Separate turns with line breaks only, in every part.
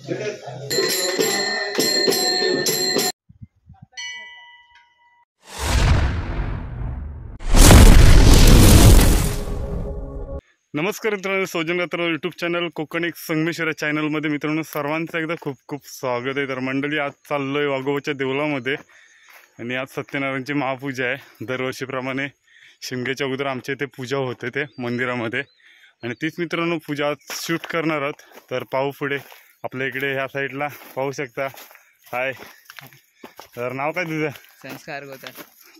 नमस्कार मित्रांनो, सौजन गात्र YouTube channel Konkani Sangameshwar चॅनलमध्ये मित्रांनो सर्वांचं एकदा खूप खूप स्वागत आहे। तर मंडळी, आज चाललोय वाघोबाच्या देवळामध्ये आणि आज सत्यनारायणची महापूजा आहे। दरवर्षीप्रमाणे शिमग्याच्या अगोदर आमच्या इथे पूजा होते ते मंदिरामध्ये आणि तीच मित्रांनो पूजा आज शूट करणार आहोत। तर पाहू पुढे आपल्या इकडे ह्या साईडला पाहू शकता। हाय, तर नाव काय तुझं?
संस्कार गोता।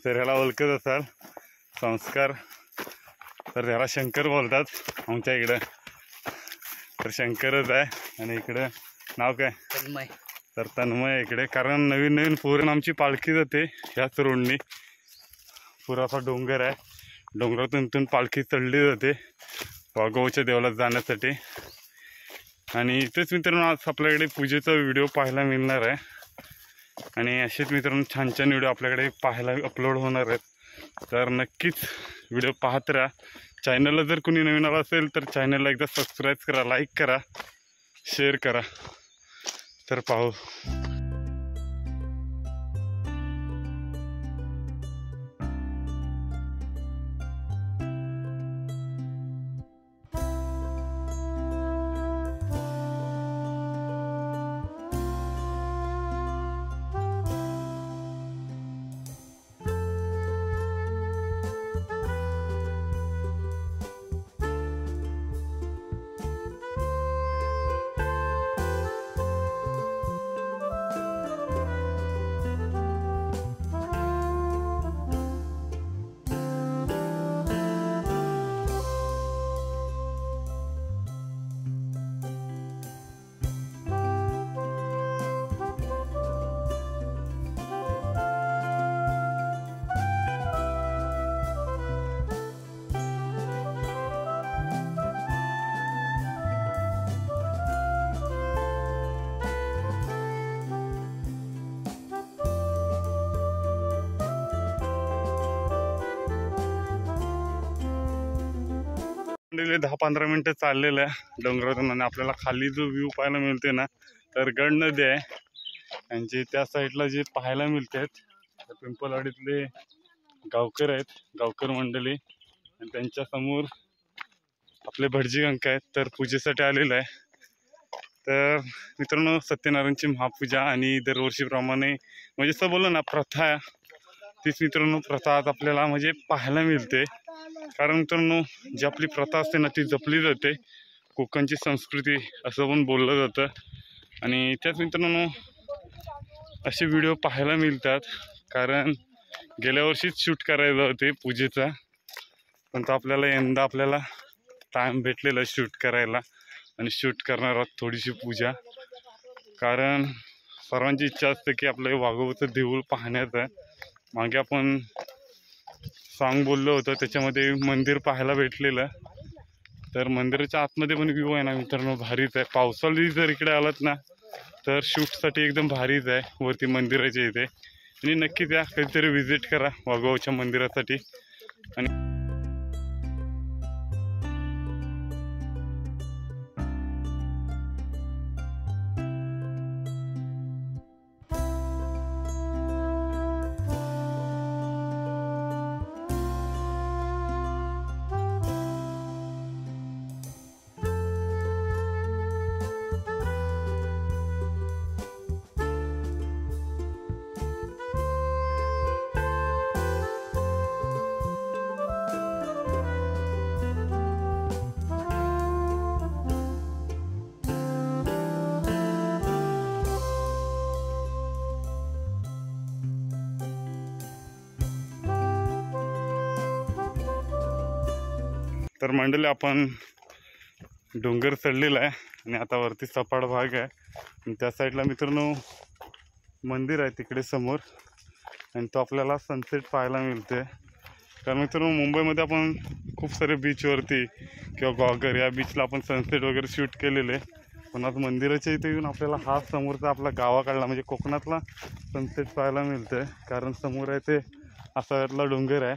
तर ह्याला ओळखत असाल संस्कार, तर ह्याला शंकर बोलतात आमच्या इकडं। तर शंकरच आहे आणि इकडं नाव काय?
तन्मय।
तर तन्मय इकडे, कारण नवीन नवीन पूर्ण आमची पालखी जाते ह्याच रोडनी। पुराचा डोंगर आहे, डोंगरातून इथून पालखी चढली जाते वाघोबाच्या देवळात जाण्यासाठी। आणि इथेच मित्रांनो आज आपल्याकडे पूजेचा व्हिडिओ पाहायला मिळणार आहे आणि असेच मित्रांनो छान छान व्हिडिओ आपल्याकडे पाहायला अपलोड होणार आहेत। तर नक्कीच व्हिडिओ पाहत राहा। चॅनलला जर कोणी नवीन आला असेल तर चॅनलला एकदा सबस्क्राईब करा, लाईक करा, शेअर करा। तर पाहू। मंडळी 10-15 मिनिटं चाललेलं आहे डोंगरातून आणि आपल्याला खाली जो व्ह्यू पाहायला मिळते ना, तर गड नदी आहे आणि त्या साईडला जे पाहायला मिळते पिंपलवाडीतले गावकर आहेत, गावकर मंडळी, आणि त्यांच्या समोर आपले भटजी गंका आहेत। तर पूजेसाठी आलेलं आहे। तर मित्रांनो सत्यनारायणची महापूजा आणि दरवर्षीप्रमाणे म्हणजे असं बोललो ना प्रथा, तीच मित्रांनो प्रथा आज आपल्याला म्हणजे पाहायला मिळते। कारण मित्रांनो जी आपली प्रथा असते ना ती जपली जाते, कोकणची संस्कृती असं पण बोललं जातं। आणि त्याच मित्रांनो असे व्हिडिओ पाहायला मिळतात, कारण गेल्या वर्षीच शूट करायचं होते पूजेचा, पण तो आपल्याला यंदा आपल्याला टाईम भेटलेला शूट करायला आणि शूट करणार आहोत थोडीशी पूजा। कारण सर्वांची इच्छा असते की आपलं वाघोबाचं देऊळ पाहण्याचं। मागे आपण सॉन्ग बोललो होतं, त्याच्यामध्ये मंदिर पाहायला भेटलेलं। तर मंदिराच्या आतमध्ये पण व्ह्यू आहे ना मित्रांनो भारीच आहे। पावसाळी जर इकडे आलात ना तर शूटसाठी एकदम भारीच आहे वरती मंदिराच्या इथे। आणि नक्कीच या कधीतरी व्हिजिट करा वाघोबाच्या मंदिरासाठी। आणि तर मंडळी आपण डोंगर चढलेला आहे आणि आता वरती सपाट भाग आहे आणि त्या साईडला मित्रांनो मंदिर आहे तिकडे समोर, आणि तो आपल्याला सनसेट पाहायला मिळते। कारण मित्रांनो मुंबईमध्ये आपण खूप सारे बीचवरती किंवा गॉगर या बीचला आपण सनसेट वगैरे शूट केलेले, पण आज मंदिराच्या इथे येऊन आपल्याला हा समोरचा आपला गावाकडला म्हणजे कोकणातला सनसेट पाहायला मिळते। कारण समोर आहे ते असा डोंगर आहे,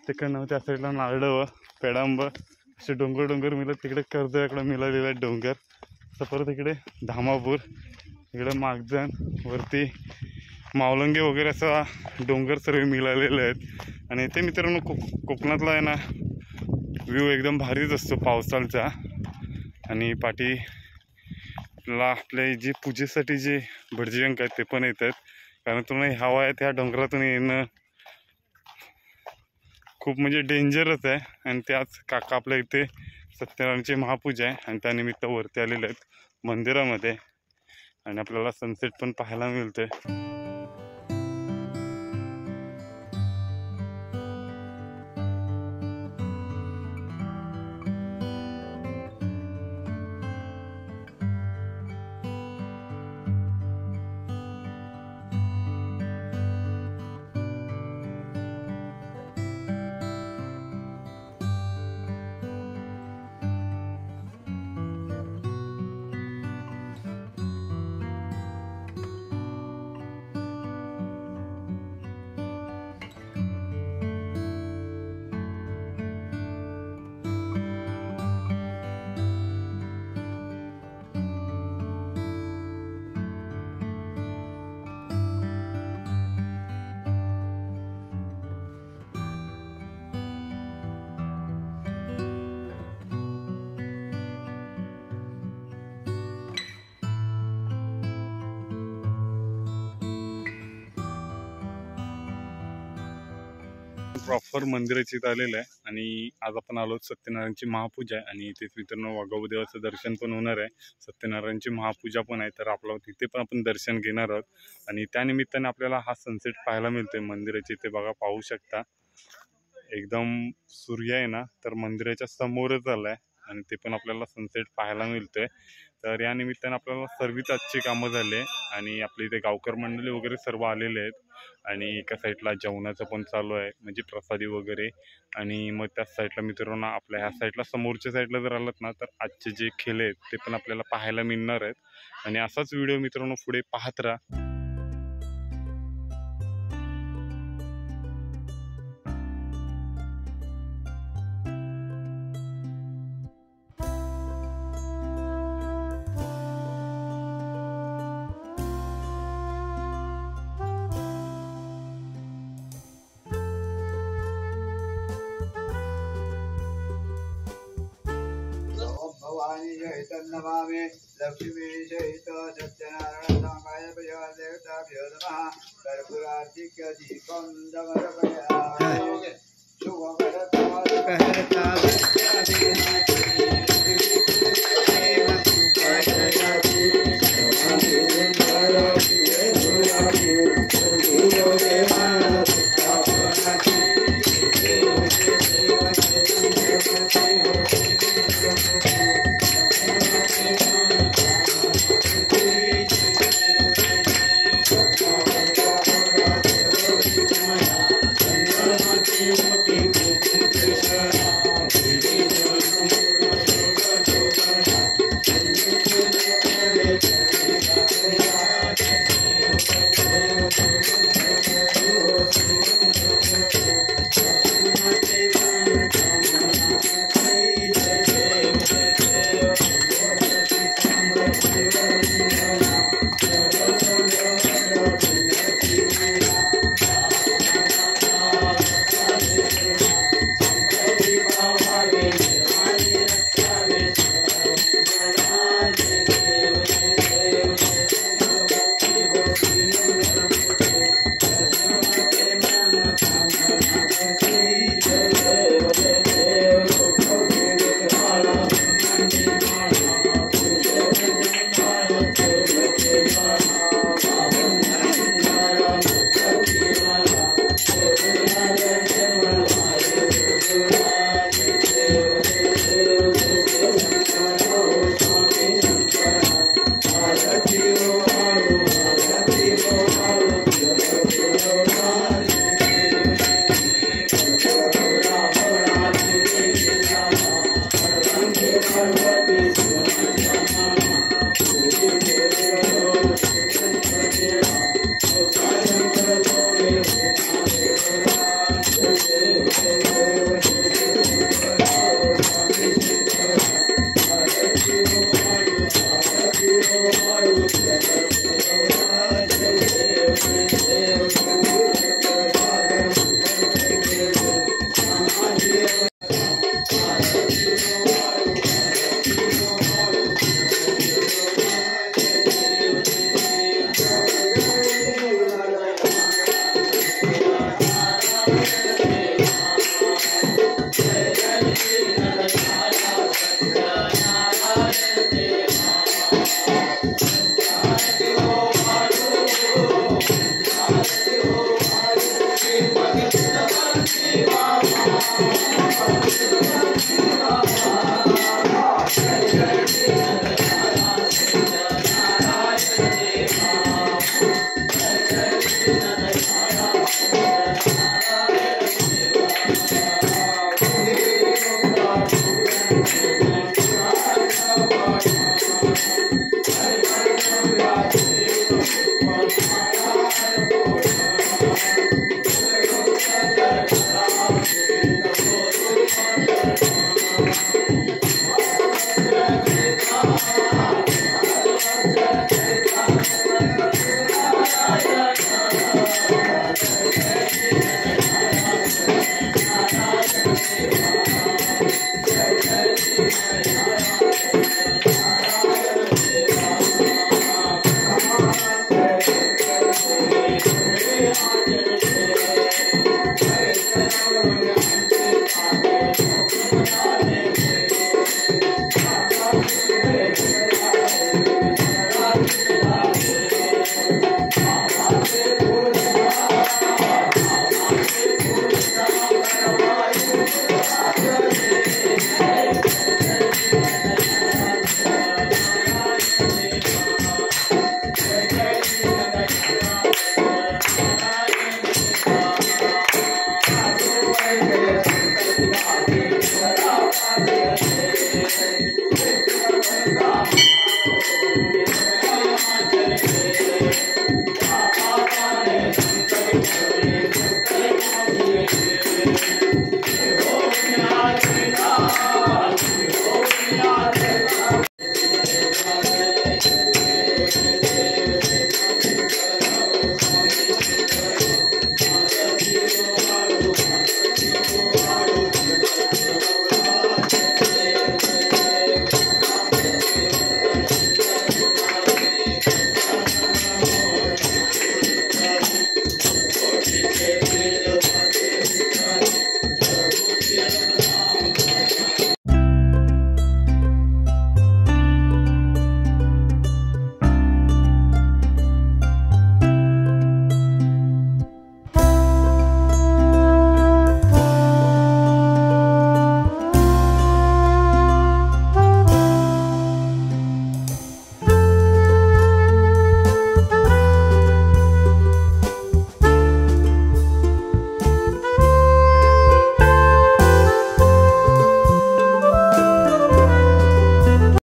तिकडनं त्या साईडला नारळ पेडांब असे डोंगर मिळत, तिकडे कर्जळ्याकडे मिळालेला डोंगर असं परत इकडे धामापूर, इकडे मागजण, वरती मावलंगे वगैरे असा डोंगर सर्व मिळालेले आहेत. आणि इथे मित्रांनो कोकणातला आहे ना व्ह्यू एकदम भारीच असतो पावसाळचा. आणि पाठी आपल्याला आपले जे पूजेसाठी जे भटजींक आहेत ते पण येतात, कारण तुम्हाला हवा आहे त्या डोंगरातून येणं खूप म्हणजे डेंजरच आहे. आणि त्याच काका आपल्या इथे सत्यनारायणची महापूजा आहे आणि त्यानिमित्त वरती आलेले आहेत मंदिरामध्ये आणि आपल्याला सनसेट पण पाहायला मिळतोय. प्रॉपर मंदिराची इथं आलेलं आहे आणि आज आपण आलो सत्यनारायणची महापूजा आहे आणि इथे मित्रांनो वाघोबदेवाचं दर्शन पण होणार आहे. सत्यनारायणची महापूजा पण आहे, तर आपलं तिथे पण आपण दर्शन घेणार आहोत. आणि त्यानिमित्ताने आपल्याला हा सनसेट पाहायला मिळतोय मंदिराची. इथे बघा पाहू शकता एकदम सूर्य आहे ना तर मंदिराच्या समोरच आलाय आणि ते पण आपल्याला सनसेट पाहायला मिळतोय. तर या निमित्ताने आपल्याला सर्वच आजची कामं झाले आणि आपल्या इथे गावकर मंडळी वगैरे सर्व आलेले आहेत. आणि एका साईडला जेवणाचं पण चालू आहे म्हणजे प्रसादी वगैरे. आणि मग त्या साईडला मित्रांनो आपल्या ह्या साईडला समोरच्या साईडला जर आलात ना तर आजचे जे खेळ आहेत ते पण आपल्याला पाहायला मिळणार आहेत. आणि असाच व्हिडिओ मित्रांनो पुढे पाहत राहा.
भवानी जयित नमामि लक्ष्मी जयित सत्यनारायण सांगाय प्रजा देवताभ्यो नमः कर्पूरार्तिक्य दीपं दमरपयामि शुभकरताल कहरता Thank you.